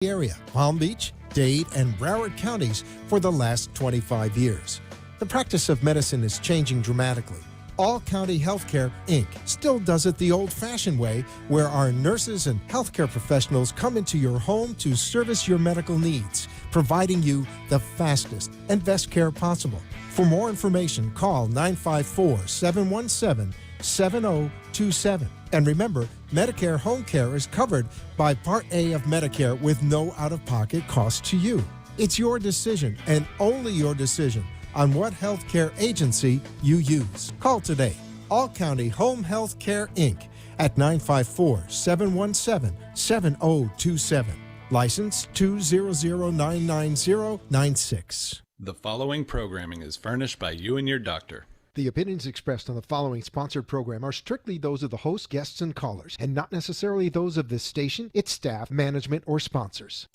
area, Palm Beach, Dade, and Broward counties for the last 25 years. The practice of medicine is changing dramatically. All County Healthcare, Inc. still does it the old-fashioned way, where our nurses and healthcare professionals come into your home to service your medical needs, providing you the fastest and best care possible. For more information, call 954-717-7027. And remember, Medicare Home Care is covered by Part A of Medicare with no out-of-pocket cost to you. It's your decision, and only your decision, on what healthcare agency you use. Call today. All County Home Health Care, Inc. at 954-717-7027. License 200999096. The following programming is furnished by you and your doctor. The opinions expressed on the following sponsored program are strictly those of the host, guests, and callers, and not necessarily those of this station, its staff, management, or sponsors.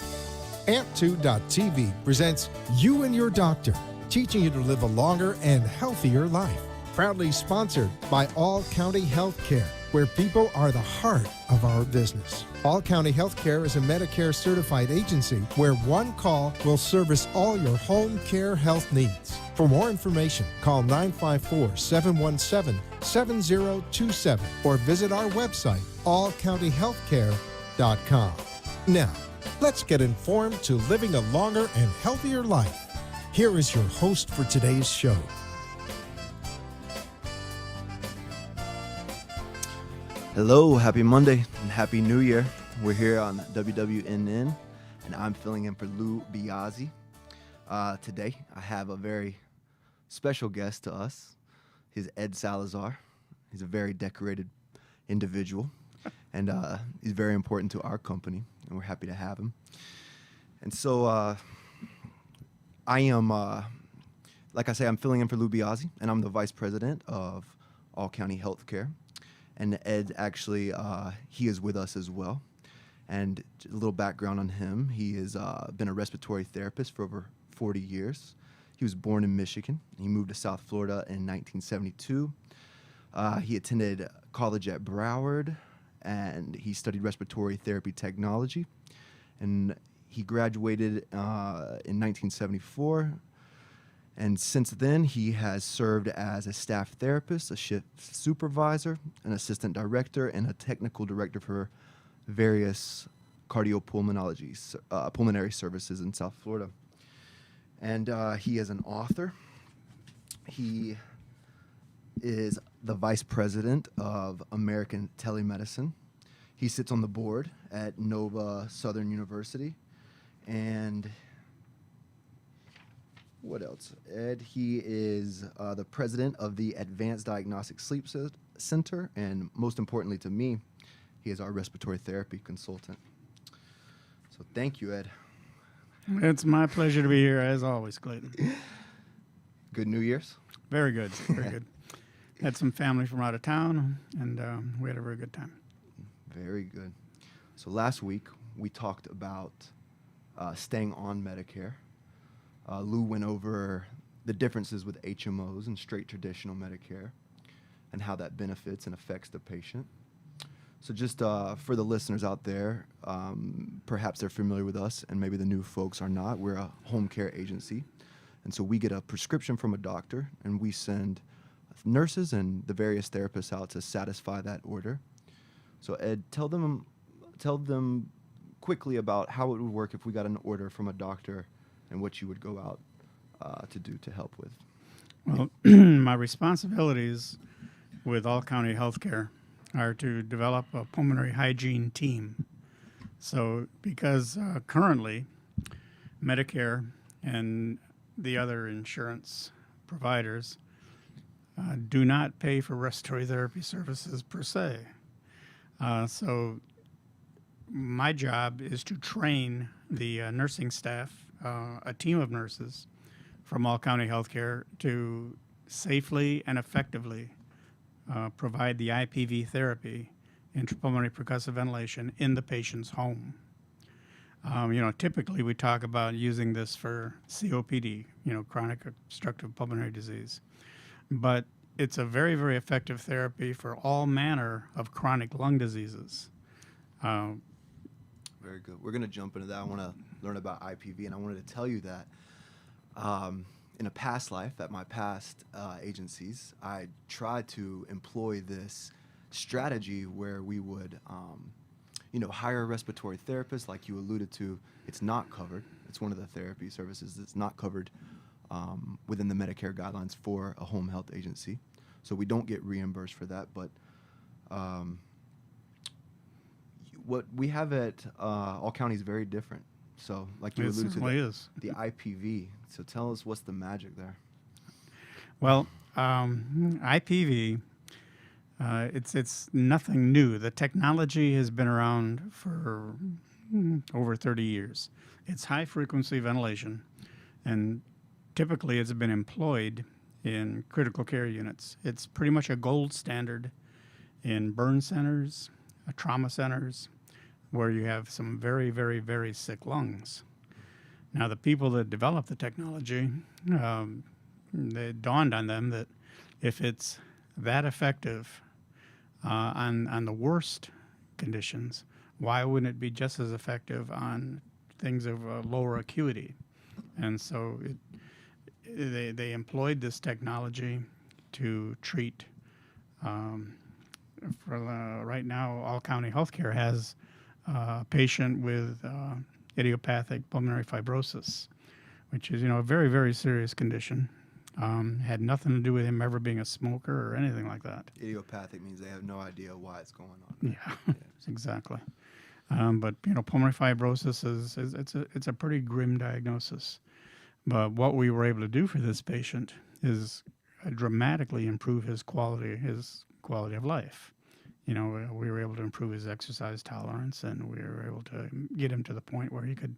Amp2.tv presents You and Your Doctor, teaching you to live a longer and healthier life. Proudly sponsored by All County Healthcare, where people are the heart of our business. All County Healthcare is a Medicare certified agency where one call will service all your home care health needs. For more information, call 954-717-7027 or visit our website, allcountyhealthcare.com. Now, let's get informed to living a longer and healthier life. Here is your host for today's show. Hello, happy Monday and happy New Year. We're here on WWNN and I'm filling in for Lou Biazzi. Today I have a very special guest to us. He's Ed Salazar. He's a very decorated individual and he's very important to our company and we're happy to have him. And so I am, like I say, I'm filling in for Lou Biazzi and I'm the Vice President of All County Healthcare. And Ed, actually, he is with us as well. And a little background on him. He has been a respiratory therapist for over 40 years. He was born in Michigan. He moved to South Florida in 1972. He attended college at Broward, and he studied respiratory therapy technology. And he graduated in 1974. And since then, he has served as a staff therapist, a shift supervisor, an assistant director, and a technical director for various pulmonary services in South Florida. And he is an author. He is the vice president of American Telemedicine. He sits on the board at Nova Southern University. And what else? Ed, he is the president of the Advanced Diagnostic Sleep Center, and most importantly to me, he is our respiratory therapy consultant. So thank you, Ed. It's my pleasure to be here, as always, Clayton. Good New Year's? Very good, very good. Had some family from out of town, and we had a very good time. Very good. So last week, we talked about staying on Medicare. Lou went over the differences with HMOs and straight traditional Medicare and how that benefits and affects the patient. So just for the listeners out there, perhaps they're familiar with us and maybe the new folks are not. We're a home care agency. And so we get a prescription from a doctor and we send nurses and the various therapists out to satisfy that order. So Ed, tell them quickly about how it would work if we got an order from a doctor and what you would go out to do to help with. Well, my responsibilities with All County Healthcare are to develop a pulmonary hygiene team. So because currently Medicare and the other insurance providers do not pay for respiratory therapy services per se. So my job is to train the nursing staff, a team of nurses from All County Healthcare, to safely and effectively provide the IPV therapy, intrapulmonary percussive ventilation, in the patient's home. Typically we talk about using this for COPD, chronic obstructive pulmonary disease. But it's a very, very effective therapy for all manner of chronic lung diseases. Very good. We're going to jump into that. I want to learn about IPV, and I wanted to tell you that in a past life, at my past agencies, I tried to employ this strategy where we would, hire a respiratory therapist, like you alluded to. It's not covered. It's one of the therapy services that's not covered within the Medicare guidelines for a home health agency. So we don't get reimbursed for that, but what we have at all counties is very different. So, like you alluded to, the IPV. So, tell us what's the magic there. Well, IPV, it's nothing new. The technology has been around for over 30 years. It's high frequency ventilation, and typically it's been employed in critical care units. It's pretty much a gold standard in burn centers, trauma centers, where you have some very, very, very sick lungs. Now, the people that developed the technology, it dawned on them that if it's that effective on the worst conditions, why wouldn't it be just as effective on things of lower acuity? And so they employed this technology to treat. Right now, All County Healthcare has a patient with idiopathic pulmonary fibrosis, which is, a very, very serious condition. Had nothing to do with him ever being a smoker or anything like that. Idiopathic means they have no idea why it's going on. Yeah, exactly. But pulmonary fibrosis it's a pretty grim diagnosis. But what we were able to do for this patient is dramatically improve his quality of life. We were able to improve his exercise tolerance, and we were able to get him to the point where he could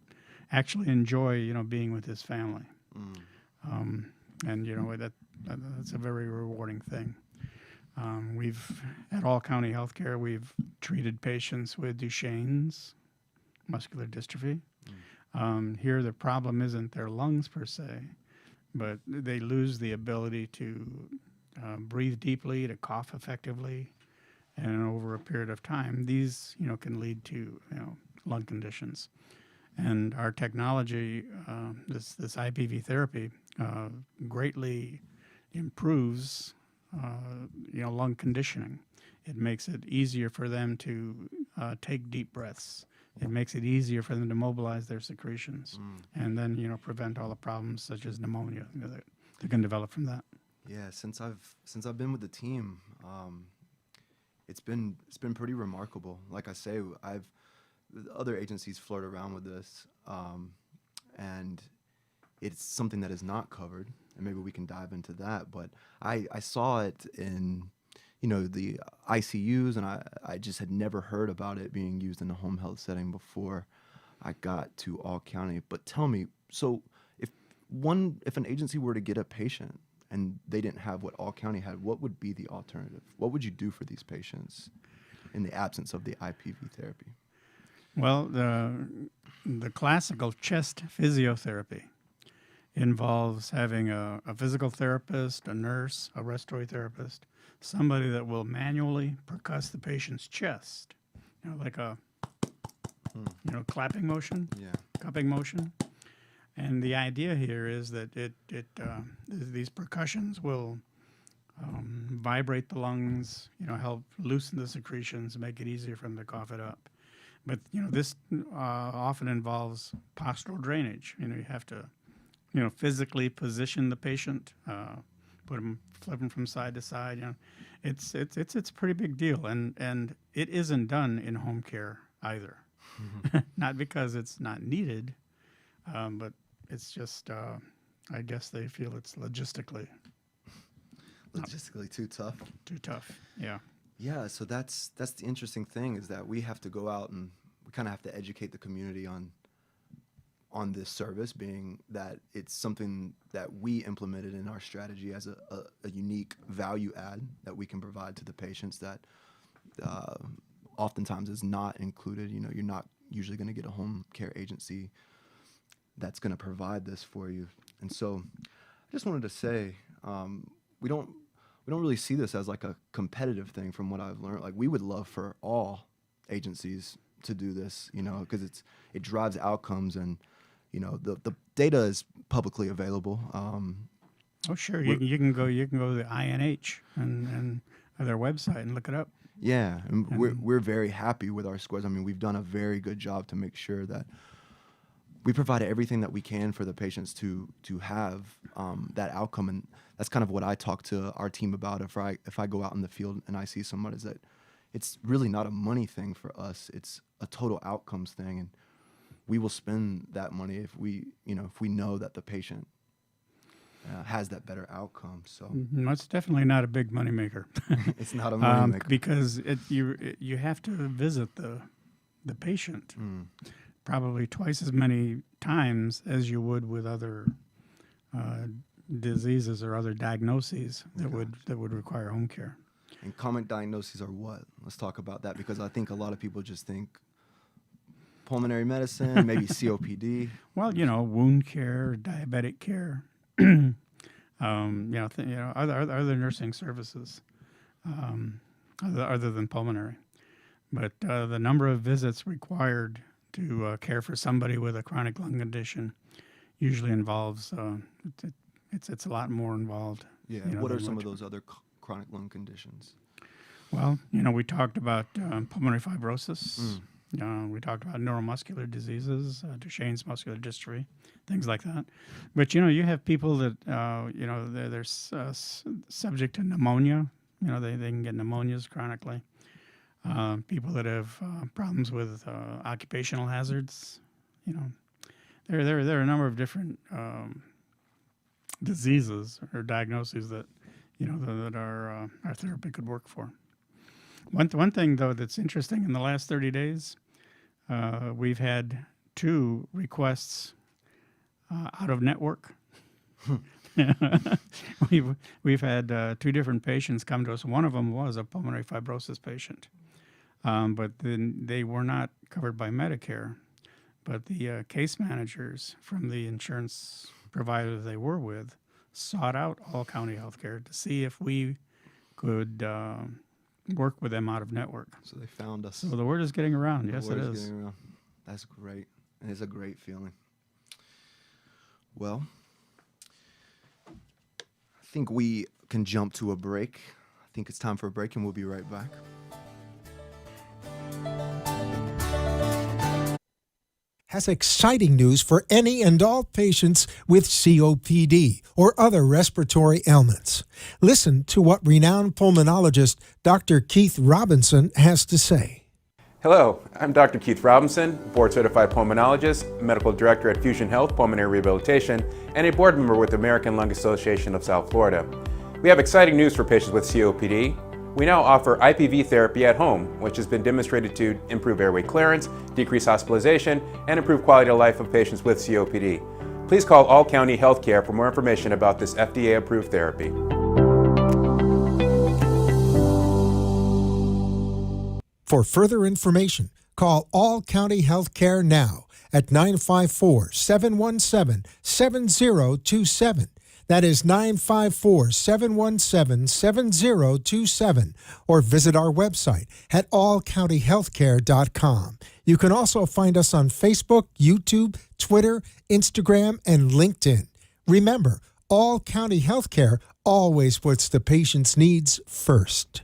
actually enjoy, being with his family. And that's a very rewarding thing. At All County Healthcare, we've treated patients with Duchenne's muscular dystrophy. Here, the problem isn't their lungs per se, but they lose the ability to breathe deeply, to cough effectively, and over a period of time, these can lead to lung conditions. And our technology, this IPV therapy, greatly improves lung conditioning. It makes it easier for them to take deep breaths. It makes it easier for them to mobilize their secretions, and then prevent all the problems such as pneumonia that can develop from that. Yeah, since I've been with the team, it's been pretty remarkable. Like I say, other agencies flirt around with this, and it's something that is not covered, and maybe we can dive into that. But I saw it in the ICUs, and I just had never heard about it being used in a home health setting before I got to All County. But tell me, so if an agency were to get a patient and they didn't have what All County had, what would be the alternative? What would you do for these patients in the absence of the IPV therapy? Well, the classical chest physiotherapy involves having a physical therapist, a nurse, a respiratory therapist, somebody that will manually percuss the patient's chest, like a clapping motion, cupping motion. And the idea here is that these percussions will vibrate the lungs, help loosen the secretions, make it easier for them to cough it up. But this often involves postural drainage. You have to physically position the patient, flip them from side to side. It's a pretty big deal, and it isn't done in home care either. Not because it's not needed, but it's just I guess they feel it's logistically too tough. Too tough, yeah. Yeah, so that's the interesting thing, is that we have to go out and we kind of have to educate the community on this service, being that it's something that we implemented in our strategy as a unique value add that we can provide to the patients that oftentimes is not included. You're not usually going to get a home care agency that's going to provide this for you. And so I just wanted to say, we don't really see this as like a competitive thing from what I've learned. Like, we would love for all agencies to do this, because it drives outcomes, and the data is publicly available. Oh, sure. You can go to the INH and their website and look it up. Yeah, and we're very happy with our scores. I mean, we've done a very good job to make sure that we provide everything that we can for the patients to have that outcome, and that's kind of what I talk to our team about. If I go out in the field and I see someone, is that it's really not a money thing for us; it's a total outcomes thing, and we will spend that money if we know that the patient has that better outcome. So It's definitely not a big moneymaker. it's not a money maker because you have to visit the patient probably twice as many times as you would with other diseases or other diagnoses that would require home care. And common diagnoses are what? Let's talk about that, because I think a lot of people just think pulmonary medicine, maybe COPD. Well, wound care, diabetic care, other nursing services other than pulmonary. But the number of visits required to care for somebody with a chronic lung condition usually involves it's a lot more involved. Yeah. What are some of those other chronic lung conditions? Well, we talked about pulmonary fibrosis. We talked about neuromuscular diseases, Duchenne's muscular dystrophy, things like that. But you have people that they're subject to pneumonia. They can get pneumonias chronically. People that have problems with occupational hazards. There are a number of different diseases or diagnoses that that our therapy could work for. One thing though that's interesting, in the last 30 days, we've had 2 requests out of network. We've had 2 different patients come to us. One of them was a pulmonary fibrosis patient, but then they were not covered by Medicare. But the case managers from the insurance provider they were with sought out All County Healthcare to see if we could work with them out of network. So they found us. So the word is getting around. Yes, it is. Getting around. That's great. And it's a great feeling. Well, I think we can jump to a break. I think it's time for a break, and we'll be right back. Has exciting news for any and all patients with COPD or other respiratory ailments. Listen to what renowned pulmonologist Dr. Keith Robinson has to say. Hello, I'm Dr. Keith Robinson, board-certified pulmonologist, medical director at Fusion Health Pulmonary Rehabilitation, and a board member with the American Lung Association of South Florida. We have exciting news for patients with COPD. We now offer IPV therapy at home, which has been demonstrated to improve airway clearance, decrease hospitalization, and improve quality of life of patients with COPD. Please call All County Healthcare for more information about this FDA-approved therapy. For further information, call All County Healthcare now at 954-717-7027. That is 954-717-7027, or visit our website at allcountyhealthcare.com. You can also find us on Facebook, YouTube, Twitter, Instagram, and LinkedIn. Remember, All County Healthcare always puts the patient's needs first.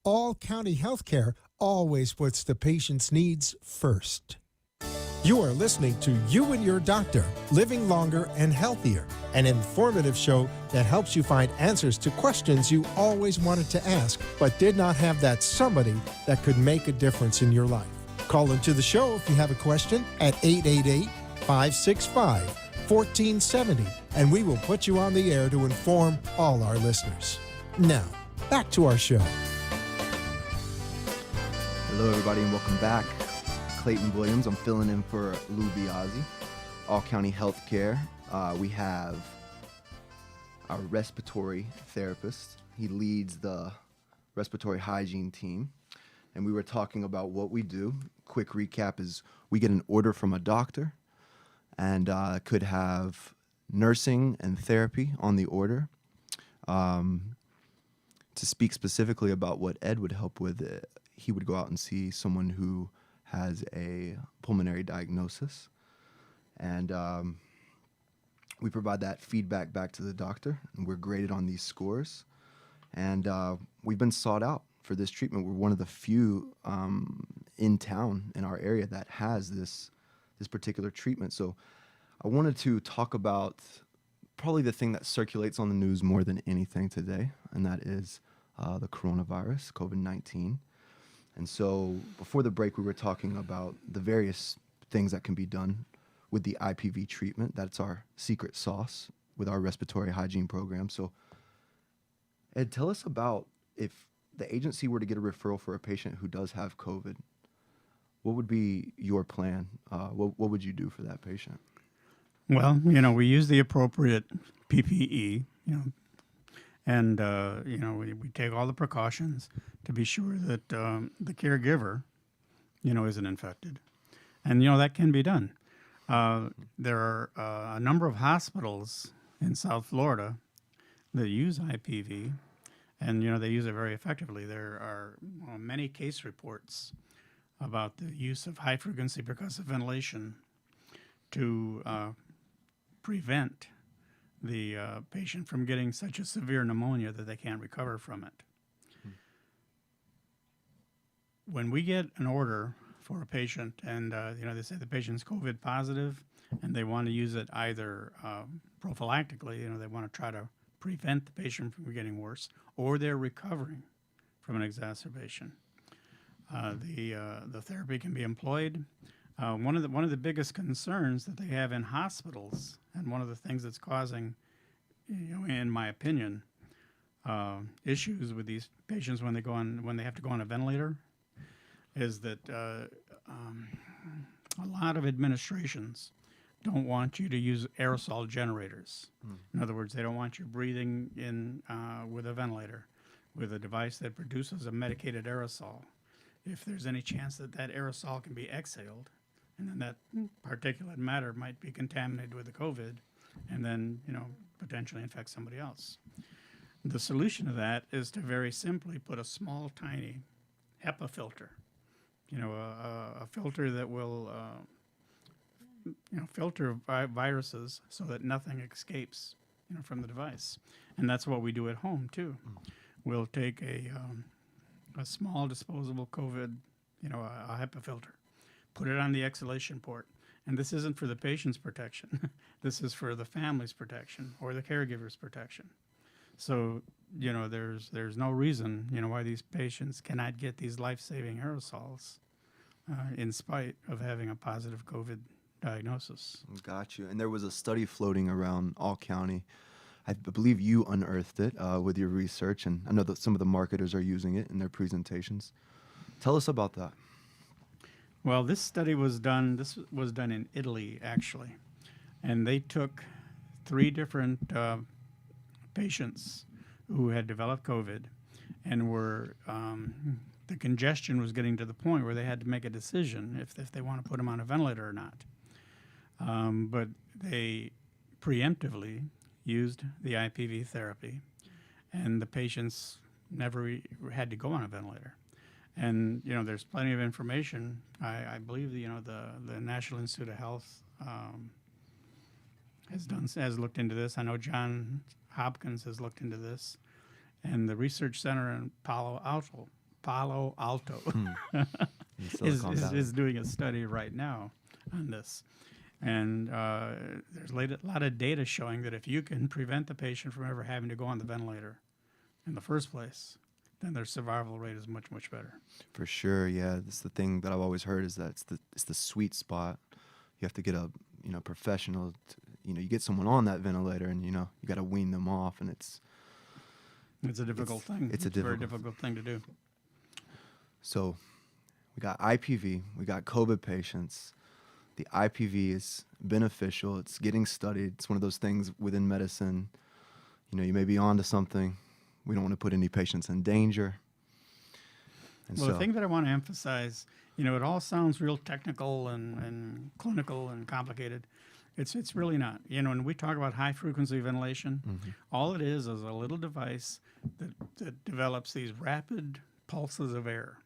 All County Healthcare always puts the patient's needs first. You are listening to You and Your Doctor, Living Longer and Healthier, an informative show that helps you find answers to questions you always wanted to ask but did not have that somebody that could make a difference in your life. Call into the show if you have a question at 888-565-1470, and we will put you on the air to inform all our listeners. Now, back to our show. Hello, everybody, and welcome back. Clayton Williams. I'm filling in for Lou Biazzi. All County Healthcare. We have our respiratory therapist. He leads the respiratory hygiene team. And we were talking about what we do. Quick recap is we get an order from a doctor, and could have nursing and therapy on the order. To speak specifically about what Ed would help with, he would go out and see someone who has a pulmonary diagnosis. And we provide that feedback back to the doctor, and we're graded on these scores. And we've been sought out for this treatment. We're one of the few in town in our area that has this particular treatment. So I wanted to talk about probably the thing that circulates on the news more than anything today, and that is the coronavirus, COVID-19. And so before the break, we were talking about the various things that can be done with the IPV treatment. That's our secret sauce with our respiratory hygiene program. So Ed, tell us about if the agency were to get a referral for a patient who does have COVID, what would be your plan? What would you do for that patient? Well, we use the appropriate PPE, and, we take all the precautions to be sure that the caregiver, isn't infected. And, that can be done. There are a number of hospitals in South Florida that use IPV, and, they use it very effectively. There are many case reports about the use of high-frequency percussive ventilation to prevent the patient from getting such a severe pneumonia that they can't recover from it. When we get an order for a patient and, they say the patient's COVID positive and they want to use it either prophylactically, they want to try to prevent the patient from getting worse, or they're recovering from an exacerbation. The therapy can be employed. One of the biggest concerns that they have in hospitals, and one of the things that's causing, in my opinion, issues with these patients when they have to go on a ventilator, is that a lot of administrations don't want you to use aerosol generators. In other words, they don't want you breathing in with a ventilator, with a device that produces a medicated aerosol. If there's any chance that aerosol can be exhaled, and then that particulate matter might be contaminated with the COVID, and then, potentially infect somebody else. The solution to that is to very simply put a small, tiny HEPA filter, a filter that will, filter viruses so that nothing escapes, from the device. And that's what we do at home, too. We'll take a small disposable COVID, a HEPA filter, put it on the exhalation port. And this isn't for the patient's protection. This is for the family's protection or the caregiver's protection. So, there's no reason, why these patients cannot get these life-saving aerosols in spite of having a positive COVID diagnosis. Got you. And there was a study floating around all county. I believe you unearthed it with your research, and I know that some of the marketers are using it in their presentations. Tell us about that. Well, this study was done in Italy, actually. And they took 3 different patients who had developed COVID and were, the congestion was getting to the point where they had to make a decision if they want to put them on a ventilator or not. But they preemptively used the IPV therapy, and the patients never had to go on a ventilator. And, there's plenty of information. I believe, the National Institute of Health has looked into this. I know John Hopkins has looked into this. And the Research Center in Palo Alto is doing a study right now on this. And there's a lot of data showing that if you can prevent the patient from ever having to go on the ventilator in the first place, then their survival rate is much, much better. For sure, yeah. That's the thing that I've always heard is that it's the sweet spot. You have to get a professional. You get someone on that ventilator, and you got to wean them off, and it's a difficult thing. It's a very difficult thing to do. So, we got IPV, we got COVID patients. The IPV is beneficial. It's getting studied. It's one of those things within medicine. You may be onto something. We don't want to put any patients in danger. And the thing that I want to emphasize, it all sounds real technical and clinical and complicated. It's really not. When we talk about high-frequency ventilation, all it is a little device that develops these rapid pulses of air.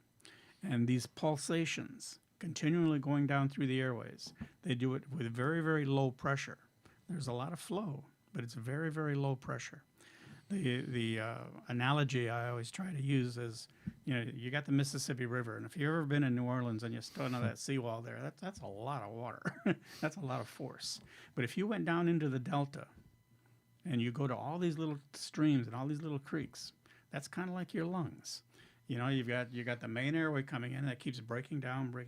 And these pulsations continually going down through the airways, they do it with very, very low pressure. There's a lot of flow, but it's very, very low pressure. The analogy I always try to use is, you got the Mississippi River, and if you've ever been in New Orleans and you stood on that seawall there, that's a lot of water. That's a lot of force. But if you went down into the Delta and you go to all these little streams and all these little creeks, that's kind of like your lungs. You got the main airway coming in that keeps breaking down. By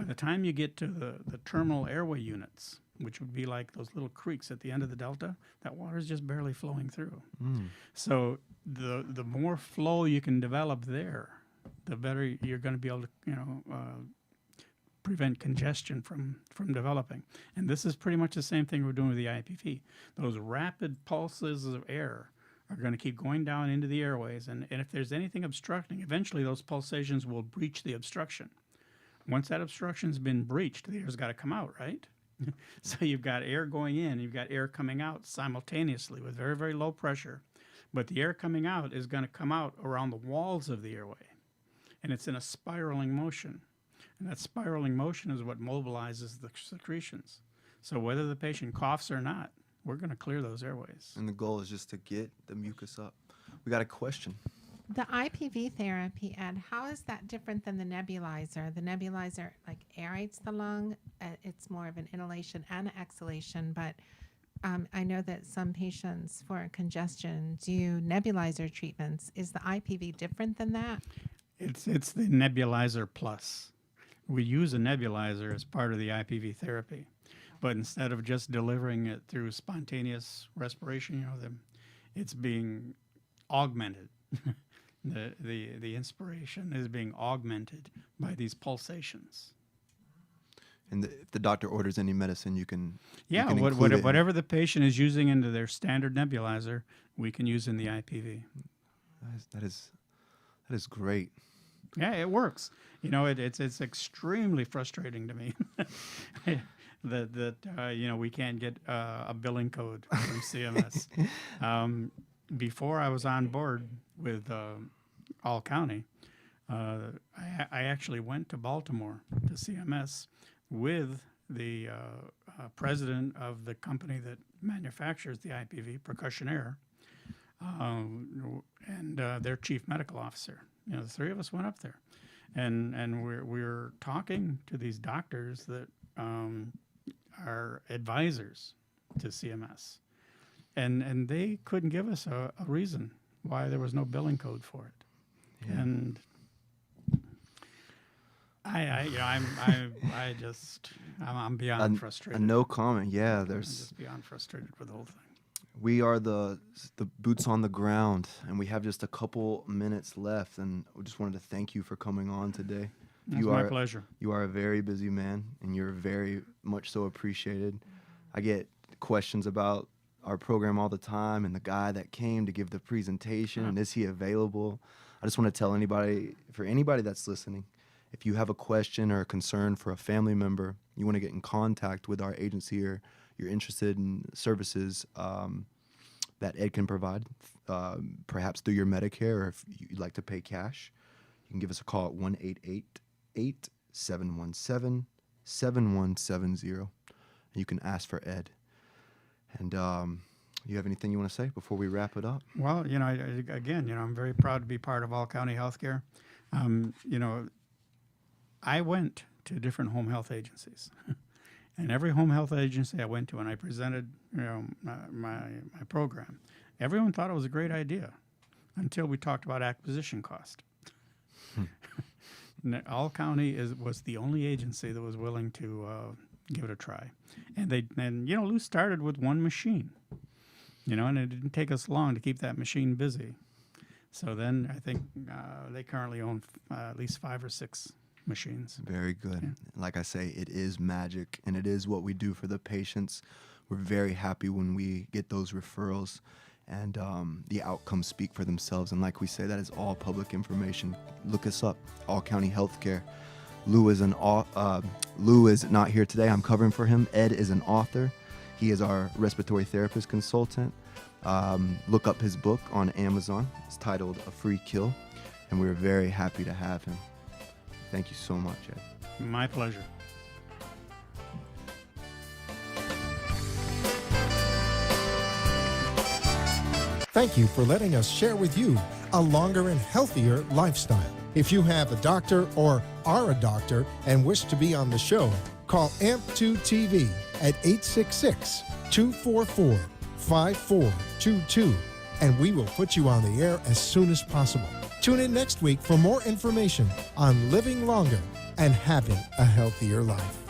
the time you get to the terminal airway units, which would be like those little creeks at the end of the delta, that water is just barely flowing through. So the more flow you can develop there, the better you're going to be able to prevent congestion from developing. And this is pretty much the same thing we're doing with the IPV. Those rapid pulses of air are going to keep going down into the airways, and if there's anything obstructing, eventually those pulsations will breach the obstruction. Once that obstruction's been breached, the air's got to come out, right? So you've got air going in, you've got air coming out simultaneously with very, very low pressure, but the air coming out is going to come out around the walls of the airway, and it's in a spiraling motion. And that spiraling motion is what mobilizes the secretions. So whether the patient coughs or not, we're going to clear those airways. And the goal is just to get the mucus up. We got a question. The IPV therapy, Ed, how is that different than the nebulizer? The nebulizer aerates the lung. It's more of an inhalation and exhalation, but I know that some patients for congestion do nebulizer treatments. Is the IPV different than that? It's the nebulizer plus. We use a nebulizer as part of the IPV therapy. But instead of just delivering it through spontaneous respiration, it's being augmented. the inspiration is being augmented by these pulsations. And if the doctor orders any medicine, you can whatever the patient is using into their standard nebulizer, we can use in the IPV. That is great. Yeah, it works. It's extremely frustrating to me. that we can't get a billing code from CMS. Before I was on board with All County, I actually went to Baltimore to CMS with the president of the company that manufactures the IPV, Percussion Air, and their chief medical officer. The three of us went up there, and we're talking to these doctors that are advisors to CMS, and they couldn't give us a reason why there was no billing code for it. Yeah. And I'm beyond frustrated. No comment. Yeah, I'm just beyond frustrated with the whole thing. We are the boots on the ground, and we have just a couple minutes left, and we just wanted to thank you for coming on today. It's my pleasure. You are a very busy man, and you're very much so appreciated. I get questions about our program all the time, and the guy that came to give the presentation, and is he available? I just want to tell anybody that's listening, if you have a question or a concern for a family member, you want to get in contact with our agency, or you're interested in services that Ed can provide, perhaps through your Medicare, or if you'd like to pay cash, you can give us a call at 1-888-717-7170. You can ask for Ed. And you have anything you want to say before we wrap it up? Well, I'm very proud to be part of All County Healthcare. I went to different home health agencies. And every home health agency I went to, and I presented, my program, everyone thought it was a great idea until we talked about acquisition cost. All County was the only agency that was willing to give it a try, and Lou started with one machine, and it didn't take us long to keep that machine busy. So then I think they currently own at least 5 or 6 machines. Very good. Yeah. Like I say, it is magic, and it is what we do for the patients. We're very happy when we get those referrals, and the outcomes speak for themselves. And like we say, that is all public information. Look us up, All County Healthcare. Lou is not here today. I'm covering for him. Ed is an author. He is our respiratory therapist consultant. Look up his book on Amazon. It's titled A Free Kill. and we're very happy to have him. Thank you so much, Ed. My pleasure. Thank you for letting us share with you a longer and healthier lifestyle. If you have a doctor or are a doctor and wish to be on the show, call AMP2 TV at 866-244-5422, and we will put you on the air as soon as possible. Tune in next week for more information on living longer and having a healthier life.